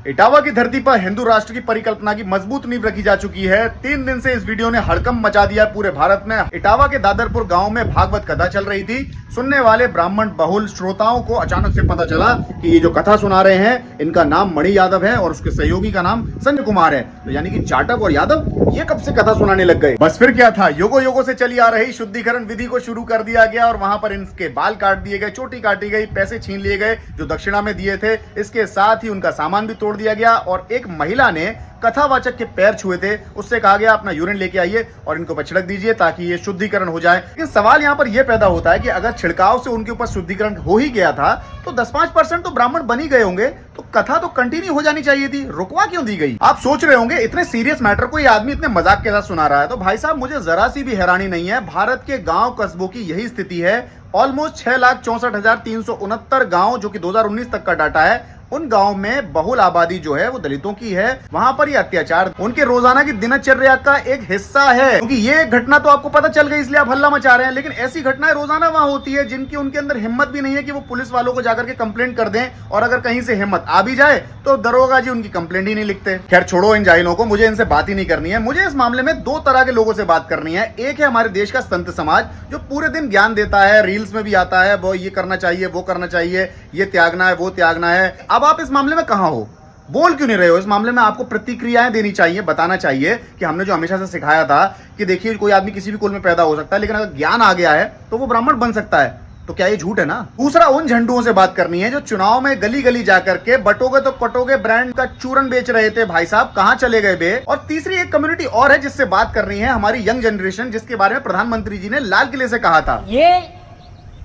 इटावा की धरती पर हिंदू राष्ट्र की परिकल्पना की मजबूत नींव रखी जा चुकी है। 3 दिन से इस वीडियो ने हड़कंप मचा दिया पूरे भारत में। इटावा के दादरपुर गांव में भागवत कथा चल रही थी। सुनने वाले ब्राह्मण बहुल श्रोताओं को अचानक से पता चला कि ये जो कथा सुना रहे हैं इनका नाम मणि यादव है और उसके सहयोगी का नाम संजय कुमार है। तो यानी कि जाटव और यादव ये कब से कथा सुनाने लग गए। बस फिर क्या था, युगों युगों से चली आ रही शुद्धिकरण विधि को शुरू कर दिया गया और वहां पर इनके बाल काट दिए गए, चोटी काटी गई, पैसे छीन लिए गए जो दक्षिणा में दिए थे। इसके साथ ही उनका सामान भी तोड़ दिया गया और एक महिला ने कथावाचक के पैर छुए थे, उससे कहा गया अपना यूरिन लेके आइए और इनको पर छिड़क दीजिए ताकि ये शुद्धिकरण हो जाए। लेकिन सवाल यहाँ पर यह पैदा होता है कि अगर छिड़काव से उनके ऊपर शुद्धिकरण हो ही गया था तो 10-5% तो ब्राह्मण बन ही गए होंगे, तो कथा तो कंटिन्यू हो जानी चाहिए थी, रुकवा क्यों दी गई। आप सोच रहे होंगे इतने सीरियस मैटर को ये आदमी इतने मजाक के साथ सुना रहा है। तो भाई साहब मुझे जरा सी भी हैरानी नहीं है। भारत के गांव कस्बों की यही स्थिति है। ऑलमोस्ट 6,64,369 गांव जो कि 2019 तक का डाटा है, उन गांव में बहुल आबादी जो है वो दलितों की है। वहां पर ये अत्याचार उनके रोजाना की दिनचर्या का एक हिस्सा है। क्योंकि ये घटना तो आपको पता चल गई इसलिए आप हल्ला मचा रहे हैं, लेकिन ऐसी घटनाएं रोजाना वहां होती है जिनकी उनके अंदर हिम्मत भी नहीं है कि वो पुलिस वालों को जाकर के कंप्लेंट कर दें। और अगर कहीं से हिम्मत आ भी जाए तो दरोगा जी उनकी कंप्लेंट ही नहीं लिखते। खैर छोड़ो इन जाहिलों को, मुझे इनसे बात ही नहीं करनी है। मुझे इस मामले में 2 तरह के लोगों से बात करनी है। एक है हमारे देश का संत समाज जो पूरे दिन ज्ञान देता है, रील्स में भी आता है, वो ये करना चाहिए, वो करना चाहिए, ये त्यागना है, वो त्यागना है। अब आप इस मामले में कहां हो, बोल क्यों नहीं रहे हो? इस मामले में आपको प्रतिक्रियाएं देनी चाहिए, बताना चाहिए कि हमने जो हमेशा से सिखाया था कि देखिए कोई आदमी किसी भी कुल में पैदा हो सकता है, लेकिन अगर ज्ञान आ गया है तो वो ब्राह्मण बन सकता है। तो क्या ये झूठ है ना? दूसरा उन झंडुओं से बात करनी है जो चुनाव में गली गली जाकर के बटोगे तो कटोगे ब्रांड का चूरन बेच रहे थे। भाई साहब कहां चले गए बे? और तीसरी एक कम्युनिटी और है जिससे बात करनी है, हमारी यंग जनरेशन, जिसके बारे में प्रधानमंत्री जी ने लाल किले से कहा था ये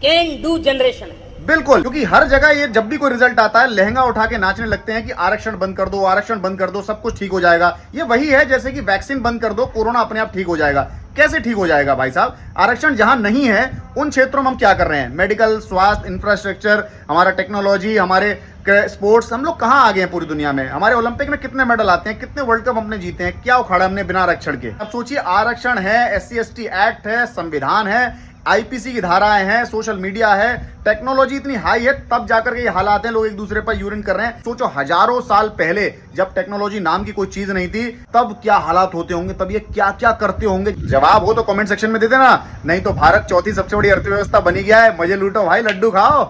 कैन डू जनरेशन है। बिल्कुल, क्योंकि हर जगह ये जब भी कोई रिजल्ट आता है लहंगा उठा के नाचने लगते हैं कि आरक्षण बंद कर दो, आरक्षण बंद कर दो, सब कुछ ठीक हो जाएगा। ये वही है जैसे कि वैक्सीन बंद कर दो, कोरोना अपने आप ठीक हो जाएगा। कैसे ठीक हो जाएगा भाई साहब? आरक्षण जहां नहीं है उन क्षेत्रों में हम क्या कर रहे हैं? मेडिकल, स्वास्थ्य, इंफ्रास्ट्रक्चर, हमारा टेक्नोलॉजी, हमारे स्पोर्ट्स, हम लोग कहां आगे हैं पूरी दुनिया में? हमारे ओलंपिक में कितने मेडल आते हैं, कितने वर्ल्ड कप हमने जीते हैं, क्या उखाड़ा हमने बिना आरक्षण के? अब सोचिए, आरक्षण है, SC/ST एक्ट है, संविधान है, IPC की धाराएं हैं, सोशल मीडिया है, टेक्नोलॉजी इतनी हाई है, तब जाकर के ये हालात हैं, लोग एक दूसरे पर यूरिन कर रहे हैं। सोचो हजारों साल पहले जब टेक्नोलॉजी नाम की कोई चीज नहीं थी तब क्या हालात होते होंगे, तब ये क्या क्या करते होंगे। जवाब हो तो कमेंट सेक्शन में दे देना, नहीं तो भारत चौथी सबसे बड़ी अर्थव्यवस्था बनी गया है। मजे लूटो भाई, लड्डू खाओ।